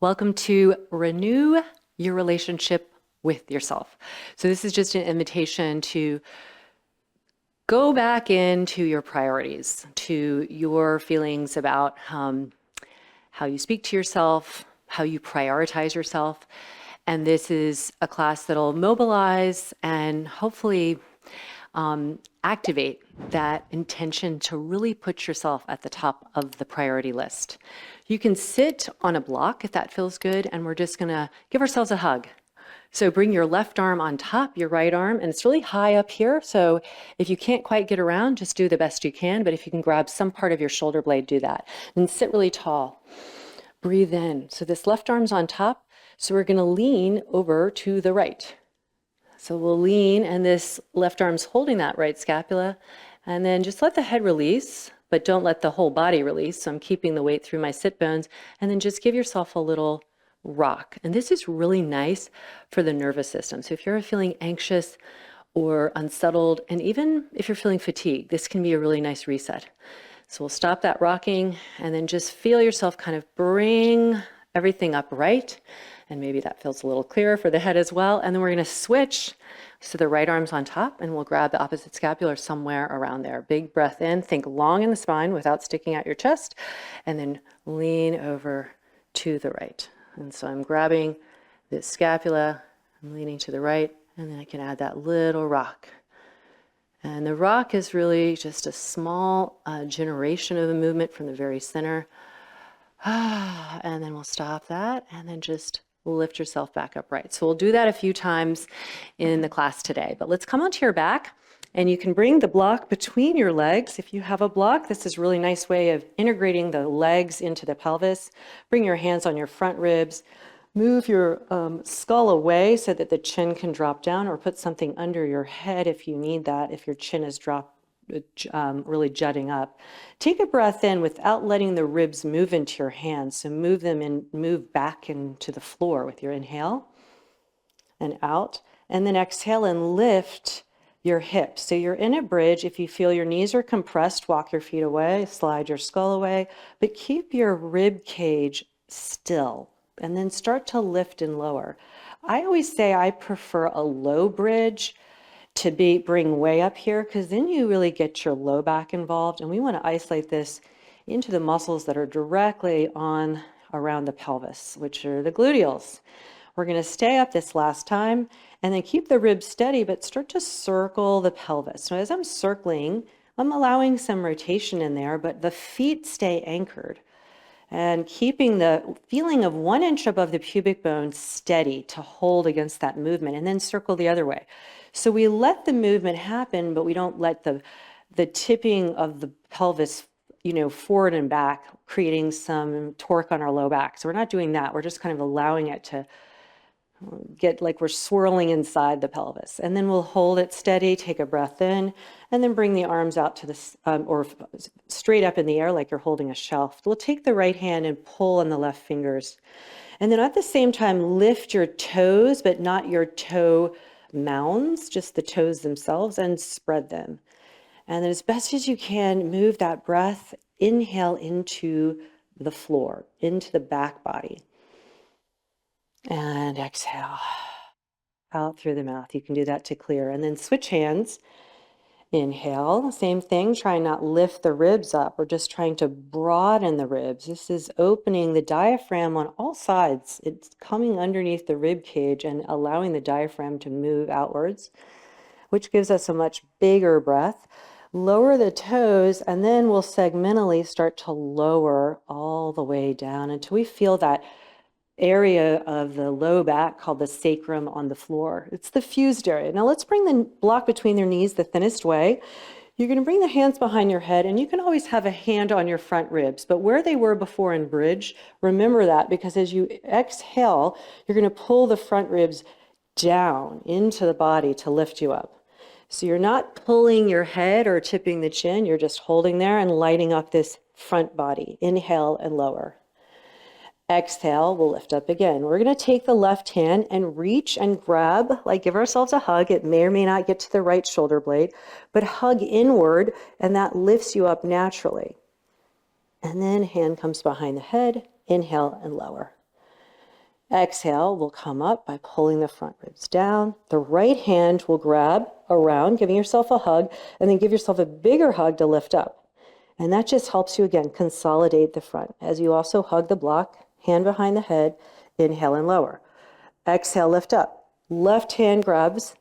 Welcome to Renew Your Relationship with Yourself. So this is just an invitation to go back into your priorities, to your feelings about how you speak to yourself, how you prioritize yourself. And this is a class that'll mobilize and hopefully activate that intention to really put yourself at the top of the priority list. You can sit on a block if that feels good, and we're just gonna give ourselves a hug. So bring your left arm on top, your right arm, and it's really high up here. So if you can't quite get around, just do the best you can. But if you can grab some part of your shoulder blade, do that. And sit really tall. Breathe in. So this left arm's on top. So we're gonna lean over to the right. So we'll lean, and this left arm's holding that right scapula. And then just let the head release, but don't let the whole body release. So I'm keeping the weight through my sit bones. And then just give yourself a little rock. And this is really nice for the nervous system. So if you're feeling anxious or unsettled, and even if you're feeling fatigued, this can be a really nice reset. So we'll stop that rocking and then just feel yourself kind of bring everything upright. And maybe that feels a little clearer for the head as well. And then we're going to switch. So the right arm's on top, and we'll grab the opposite scapula somewhere around there. Big breath in, think long in the spine without sticking out your chest, and then lean over to the right. And so I'm grabbing this scapula, I'm leaning to the right, and then I can add that little rock. And the rock is really just a small generation of a movement from the very center. And then we'll stop that, and then just lift yourself back upright. So we'll do that a few times in the class today. But let's come onto your back, and you can bring the block between your legs. If you have a block, this is a really nice way of integrating the legs into the pelvis. Bring your hands on your front ribs. Move your skull away so that the chin can drop down, or put something under your head if you need that, if your chin is really jutting up. Take a breath in without letting the ribs move into your hands. So move them and move back into the floor with your inhale and out. And then exhale and lift your hips. So you're in a bridge. If you feel your knees are compressed, walk your feet away, slide your skull away, but keep your rib cage still. And then start to lift and lower. I always say I prefer a low bridge to bring way up here, because then you really get your low back involved, and we want to isolate this into the muscles that are directly on around the pelvis, which are the gluteals. We're going to stay up this last time, and then keep the ribs steady, but start to circle the pelvis. So as I'm circling, I'm allowing some rotation in there, but the feet stay anchored. And keeping the feeling of 1 inch above the pubic bone steady to hold against that movement, and then circle the other way. So we let the movement happen, but we don't let the tipping of the pelvis, forward and back, creating some torque on our low back. So we're not doing that. We're just kind of allowing it to get like we're swirling inside the pelvis. And then we'll hold it steady, take a breath in, and then bring the arms out to this, or straight up in the air like you're holding a shelf. We'll take the right hand and pull on the left fingers. And then at the same time, lift your toes, but not your toe mounds, just the toes themselves, and spread them. And then as best as you can, move that breath, inhale into the floor, into the back body. And exhale out through the mouth. You can do that to clear. And then switch hands. Inhale, same thing, try not lift the ribs up. We're just trying to broaden the ribs. This is opening the diaphragm on all sides. It's coming underneath the rib cage and allowing the diaphragm to move outwards, which gives us a much bigger breath. Lower the toes, and then we'll segmentally start to lower all the way down until we feel that area of the low back called the sacrum on the floor. It's the fused area. Now let's bring the block between their knees the thinnest way. You're going to bring the hands behind your head, and you can always have a hand on your front ribs, but where they were before in bridge, remember that, because as you exhale, you're going to pull the front ribs down into the body to lift you up. So you're not pulling your head or tipping the chin, you're just holding there and lighting up this front body. Inhale and lower. Exhale, we'll lift up again. We're going to take the left hand and reach and grab, like give ourselves a hug. It may or may not get to the right shoulder blade, but hug inward, and that lifts you up naturally. And then hand comes behind the head, inhale and lower. Exhale, we'll come up by pulling the front ribs down. The right hand will grab around, giving yourself a hug, and then give yourself a bigger hug to lift up. And that just helps you, again, consolidate the front as you also hug the block, hand behind the head, inhale and lower. Exhale, lift up. Left hand grabs.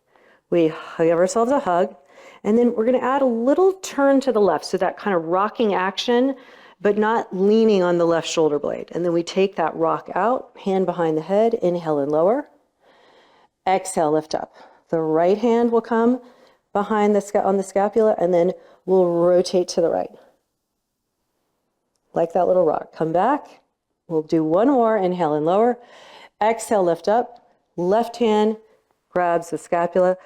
We give ourselves a hug. And then we're going to add a little turn to the left, so that kind of rocking action, but not leaning on the left shoulder blade. And then we take that rock out, hand behind the head, inhale and lower. Exhale, lift up. The right hand will come behind on the scapula, and then we'll rotate to the right. Like that little rock. Come back. We'll do one more, inhale and lower. Exhale, lift up. Left hand grabs the scapula.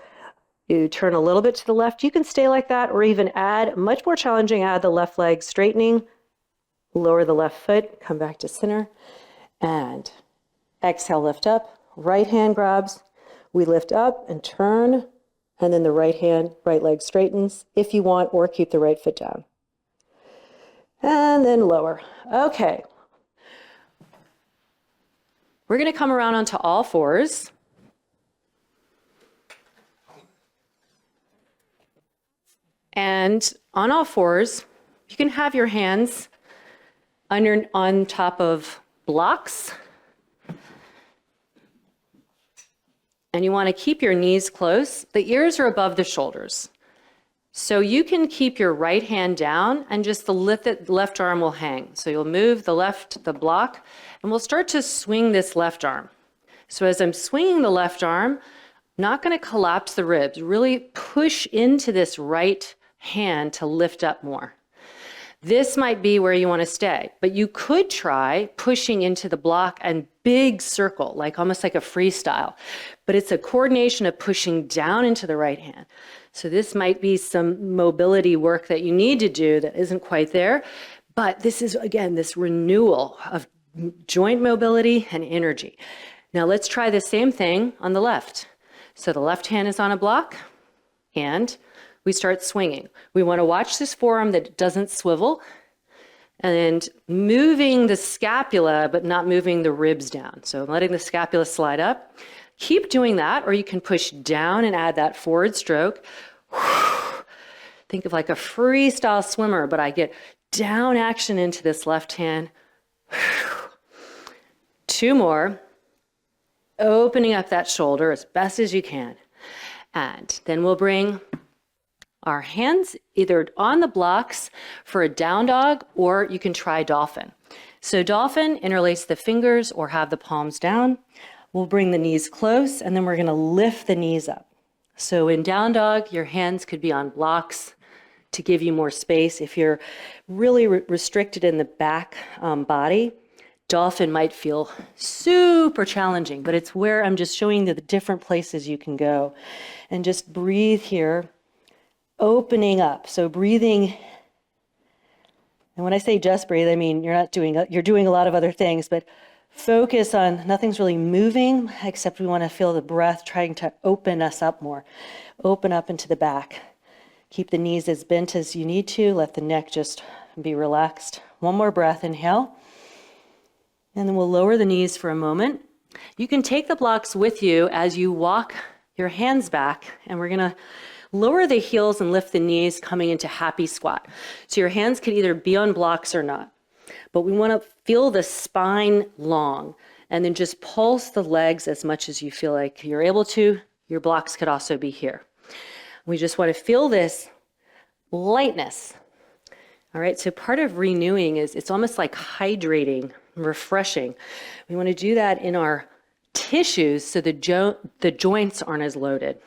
You turn a little bit to the left. You can stay like that, or even add, much more challenging, add the left leg straightening. Lower the left foot, come back to center, and exhale, lift up. Right hand grabs. We lift up and turn, and then the right leg straightens if you want, or keep the right foot down. And then lower. Okay. We're going to come around onto all fours. And on all fours, you can have your hands on top of blocks. And you want to keep your knees close. The ears are above the shoulders. So you can keep your right hand down and just the left arm will hang. So you'll move the block, and we'll start to swing this left arm. So as I'm swinging the left arm, I'm not going to collapse the ribs. Really push into this right hand to lift up more. This might be where you want to stay, but you could try pushing into the block and big circle, like almost like a freestyle. But it's a coordination of pushing down into the right hand. So this might be some mobility work that you need to do that isn't quite there. But this is, again, this renewal of joint mobility and energy. Now let's try the same thing on the left. So the left hand is on a block, and we start swinging. We want to watch this forearm that doesn't swivel, and moving the scapula, but not moving the ribs down. So letting the scapula slide up. Keep doing that, or you can push down and add that forward stroke. Think of like a freestyle swimmer, but I get down action into this left hand. Two more. Opening up that shoulder as best as you can. And then we'll bring our hands either on the blocks for a down dog, or you can try dolphin. So dolphin, interlace the fingers or have the palms down. We'll bring the knees close, and then we're going to lift the knees up. So in down dog, your hands could be on blocks to give you more space. If you're really restricted in the back body, dolphin might feel super challenging, but it's where I'm just showing you the different places you can go. And just breathe here. Opening up, so breathing, and when I say just breathe, I mean you're doing a lot of other things, but focus on nothing's really moving, except we want to feel the breath trying to open us up more. Open up into the back. Keep the knees as bent as you need to, let the neck just be relaxed. One more breath, inhale, and then we'll lower the knees for a moment. You can take the blocks with you as you walk your hands back, and we're going to lower the heels and lift the knees, coming into happy squat. So your hands could either be on blocks or not. But we want to feel the spine long, and then just pulse the legs as much as you feel like you're able to. Your blocks could also be here. We just want to feel this lightness. All right, so part of renewing is it's almost like hydrating, refreshing. We want to do that in our tissues so the joints aren't as loaded.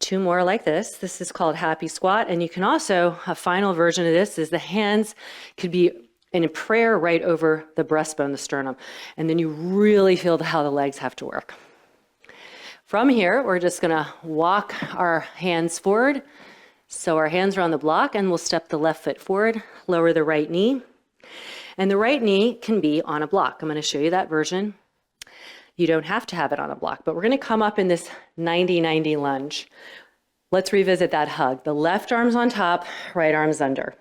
Two more like this. This is called happy squat. And you can also, a final version of this is the hands could be in a prayer right over the breastbone, the sternum. And then you really feel how the legs have to work. From here, we're just going to walk our hands forward. So our hands are on the block, and we'll step the left foot forward, lower the right knee. And the right knee can be on a block. I'm going to show you that version. You don't have to have it on a block, but we're going to come up in this 90-90 lunge. Let's revisit that hug. The left arm's on top, right arm's under.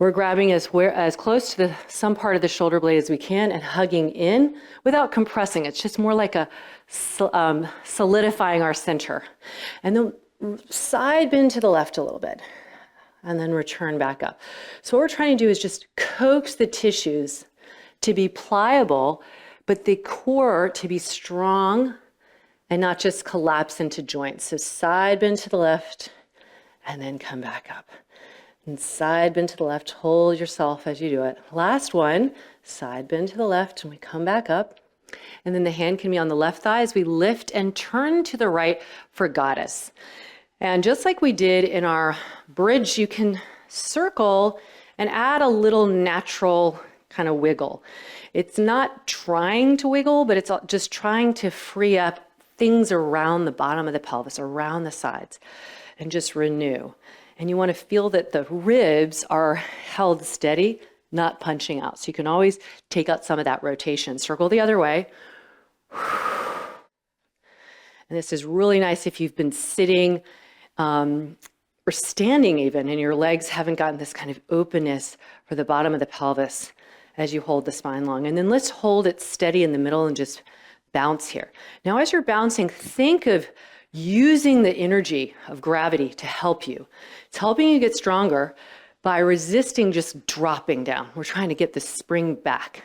We're grabbing as close to some part of the shoulder blade as we can and hugging in without compressing. It's just more like a solidifying our center. And then side bend to the left a little bit and then return back up. So what we're trying to do is just coax the tissues to be pliable, but the core to be strong and not just collapse into joints. So side bend to the left and then come back up. And side bend to the left, hold yourself as you do it. Last one, side bend to the left and we come back up. And then the hand can be on the left thigh as we lift and turn to the right for goddess. And just like we did in our bridge, you can circle and add a little natural kind of wiggle. It's not trying to wiggle, but it's just trying to free up things around the bottom of the pelvis, around the sides, and just renew. And you want to feel that the ribs are held steady, not punching out. So you can always take out some of that rotation. Circle the other way. And this is really nice if you've been sitting or standing even, and your legs haven't gotten this kind of openness for the bottom of the pelvis as you hold the spine long. And then let's hold it steady in the middle and just bounce here. Now, as you're bouncing, think of using the energy of gravity to help you. It's helping you get stronger by resisting just dropping down. We're trying to get the spring back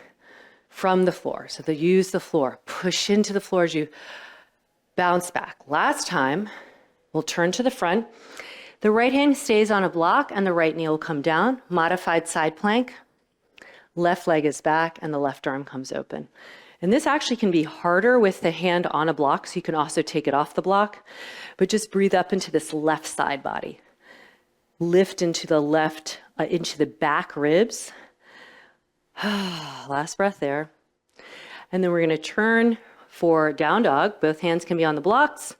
from the floor. So use the floor, push into the floor as you bounce back. Last time, we'll turn to the front. The right hand stays on a block and the right knee will come down. Modified side plank. Left leg is back and the left arm comes open. And this actually can be harder with the hand on a block, so you can also take it off the block, but just breathe up into this left side body. Lift into the left, into the back ribs. Last breath there. And then we're going to turn for down dog. Both hands can be on the blocks,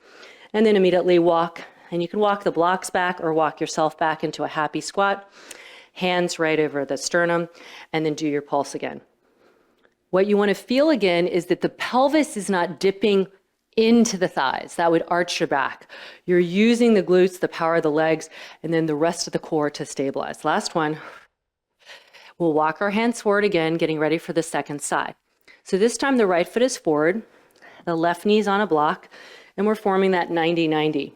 and then immediately walk. And you can walk the blocks back or walk yourself back into a happy squat. Hands right over the sternum, and then do your pulse again. What you want to feel again is that the pelvis is not dipping into the thighs. That would arch your back. You're using the glutes, the power of the legs, and then the rest of the core to stabilize. Last one. We'll walk our hands forward again, getting ready for the second side. So this time the right foot is forward, the left knee is on a block, and we're forming that 90-90.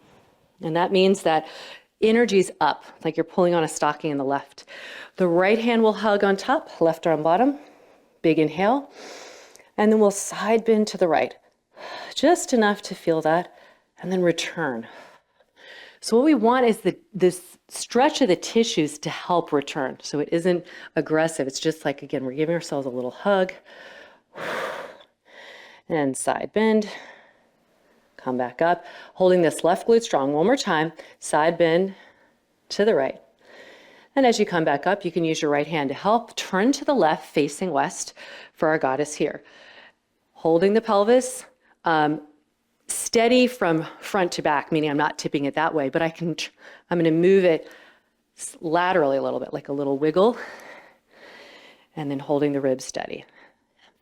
And that means that energy's up, like you're pulling on a stocking in the left. The right hand will hug on top, left arm bottom. Big inhale, and then we'll side bend to the right. Just enough to feel that, and then return. So what we want is this stretch of the tissues to help return. So it isn't aggressive. It's just like, again, we're giving ourselves a little hug. And side bend. Come back up. Holding this left glute strong. One more time. Side bend to the right. And as you come back up, you can use your right hand to help. Turn to the left, facing west for our goddess here. Holding the pelvis, steady from front to back, meaning I'm not tipping it that way, but I'm going to move it laterally a little bit, like a little wiggle, and then holding the ribs steady.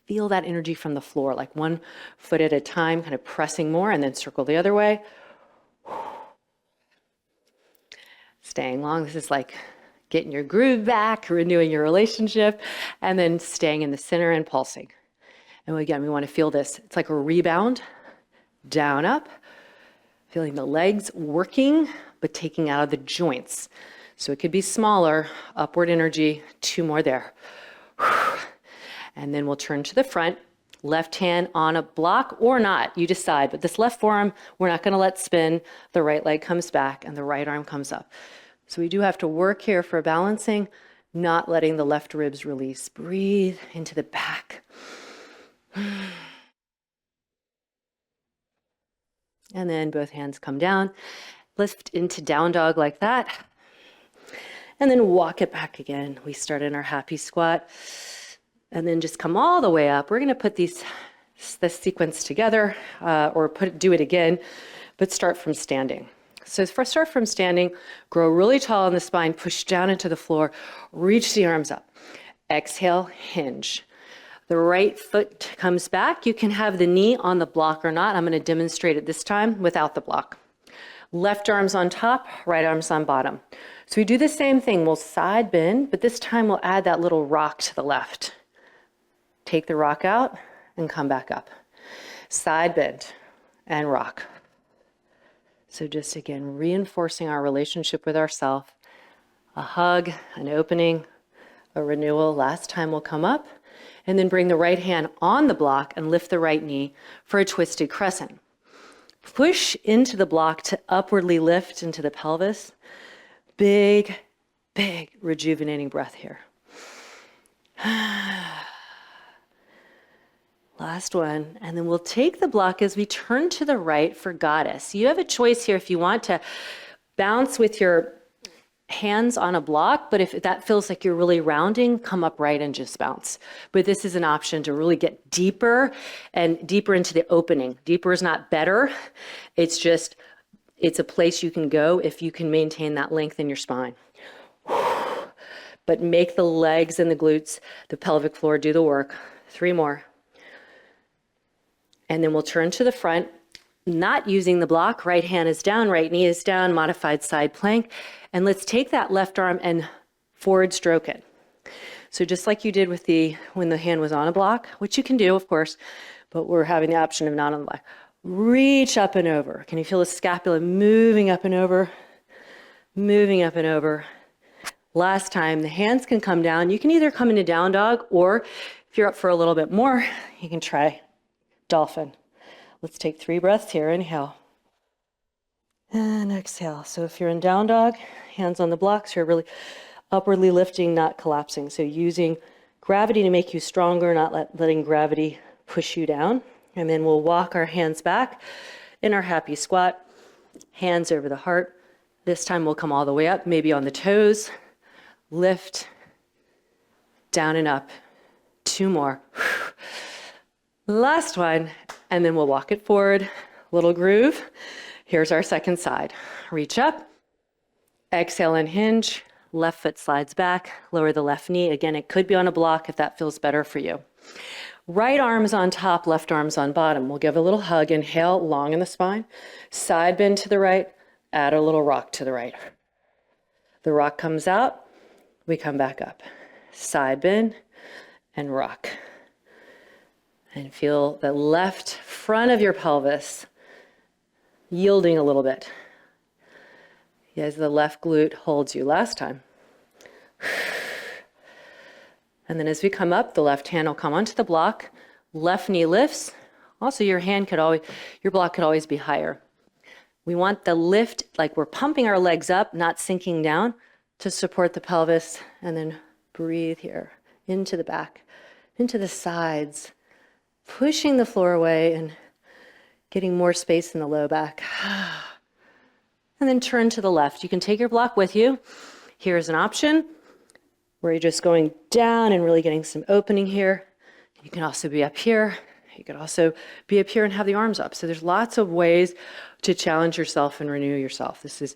Feel that energy from the floor, like one foot at a time, kind of pressing more, and then circle the other way. Staying long. This is like getting your groove back, renewing your relationship, and then staying in the center and pulsing. And again, we want to feel this. It's like a rebound, down, up, feeling the legs working, but taking out of the joints. So it could be smaller, upward energy, 2 more there. And then we'll turn to the front, left hand on a block or not, you decide. But this left forearm, we're not going to let spin. The right leg comes back and the right arm comes up. So we do have to work here for balancing, not letting the left ribs release. Breathe into the back. And then both hands come down. Lift into down dog like that. And then walk it back again. We start in our happy squat. And then just come all the way up. We're going to put this sequence together or do it again, but start from standing. So first start from standing, grow really tall in the spine, push down into the floor, reach the arms up. Exhale, hinge. The right foot comes back. You can have the knee on the block or not. I'm going to demonstrate it this time without the block. Left arm's on top, right arm's on bottom. So we do the same thing. We'll side bend, but this time we'll add that little rock to the left. Take the rock out and come back up. Side bend and rock. So just again, reinforcing our relationship with ourselves. A hug, an opening, a renewal. Last time we'll come up and then bring the right hand on the block and lift the right knee for a twisted crescent. Push into the block to upwardly lift into the pelvis. Big, big rejuvenating breath here. Last one, and then we'll take the block as we turn to the right for goddess. You have a choice here if you want to bounce with your hands on a block, but if that feels like you're really rounding, come upright and just bounce. But this is an option to really get deeper and deeper into the opening. Deeper is not better. It's a place you can go if you can maintain that length in your spine. But make the legs and the glutes, the pelvic floor do the work. 3 more. And then we'll turn to the front, not using the block. Right hand is down, right knee is down, modified side plank. And let's take that left arm and forward stroke it. So just like you did with when the hand was on a block, which you can do, of course, but we're having the option of not on the block. Reach up and over. Can you feel the scapula moving up and over? Moving up and over. Last time, the hands can come down. You can either come into down dog, or if you're up for a little bit more, you can try dolphin. Let's take 3 breaths here. Inhale. And exhale. So if you're in down dog, hands on the blocks, you're really upwardly lifting, not collapsing. So using gravity to make you stronger, not letting gravity push you down. And then we'll walk our hands back in our happy squat, hands over the heart. This time we'll come all the way up, maybe on the toes. Lift, down and up. 2 more. Last one, and then we'll walk it forward. Little groove. Here's our second side. Reach up, exhale and hinge. Left foot slides back, lower the left knee. Again, it could be on a block if that feels better for you. Right arm's on top, left arm's on bottom. We'll give a little hug. Inhale, long in the spine. Side bend to the right, add a little rock to the right. The rock comes out, we come back up. Side bend and rock. And feel the left front of your pelvis yielding a little bit as the left glute holds you. Last time. And then as we come up, the left hand will come onto the block. Left knee lifts. Also, your block could always be higher. We want the lift, like we're pumping our legs up, not sinking down, to support the pelvis. And then breathe here into the back, into the sides. Pushing the floor away and getting more space in the low back. And then turn to the left. You can take your block with you. Here's an option where you're just going down and really getting some opening here. You can also be up here. You could also be up here and have the arms up. So there's lots of ways to challenge yourself and renew yourself. This is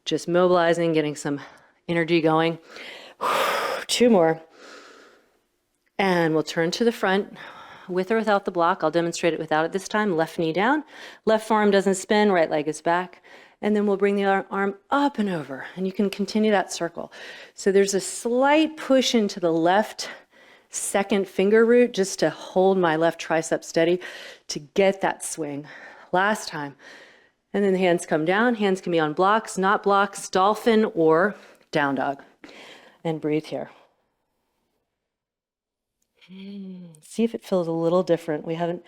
just mobilizing, getting some energy going. 2 more. And we'll turn to the front. With or without the block. I'll demonstrate it without it this time. Left knee down. Left forearm doesn't spin. Right leg is back. And then we'll bring the arm up and over. And you can continue that circle. So there's a slight push into the left second finger root just to hold my left tricep steady to get that swing. Last time. And then the hands come down. Hands can be on blocks, not blocks, dolphin or down dog. And breathe here. See if it feels a little different. We haven't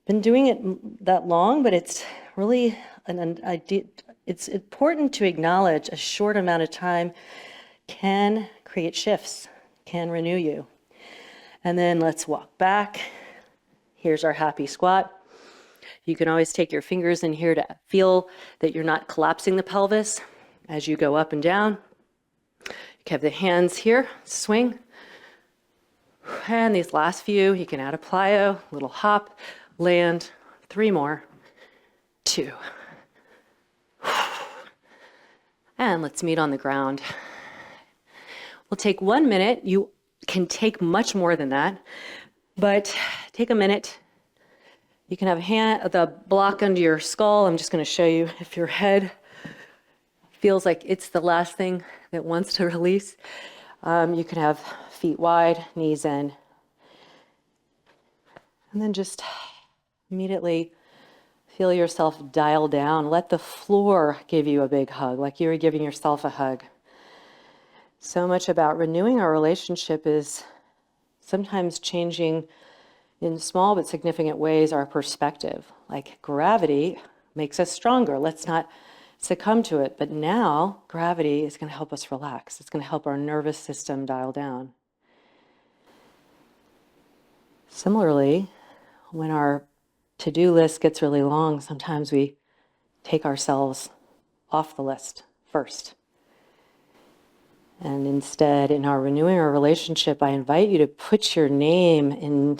been doing it that long, but it's really it's important to acknowledge a short amount of time can create shifts, can renew you. And then let's walk back. Here's our happy squat. You can always take your fingers in here to feel that you're not collapsing the pelvis as you go up and down. You can have the hands here, swing. And these last few, you can add a plyo, little hop, land. 3 more. 2. And let's meet on the ground. We'll take 1 minute. You can take much more than that, but take a minute. You can have the block under your skull. I'm just going to show you if your head feels like it's the last thing that wants to release, you can have feet wide, knees in. And then just immediately feel yourself dial down. Let the floor give you a big hug, like you were giving yourself a hug. So much about renewing our relationship is sometimes changing in small but significant ways our perspective. Like gravity makes us stronger. Let's not succumb to it. But now gravity is going to help us relax. It's going to help our nervous system dial down. Similarly, when our to-do list gets really long, sometimes we take ourselves off the list first. And instead, in our renewing our relationship, I invite you to put your name in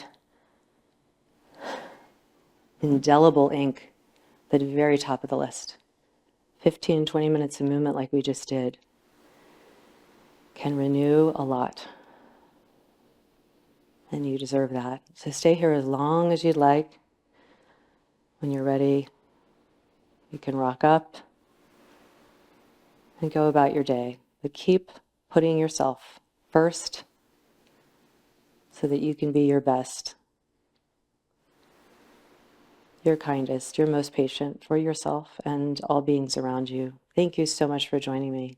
indelible ink at the very top of the list. 15, 20 minutes of movement like we just did can renew a lot. And you deserve that. So stay here as long as you'd like. When you're ready, you can rock up and go about your day. But keep putting yourself first so that you can be your best, your kindest, your most patient for yourself and all beings around you. Thank you so much for joining me.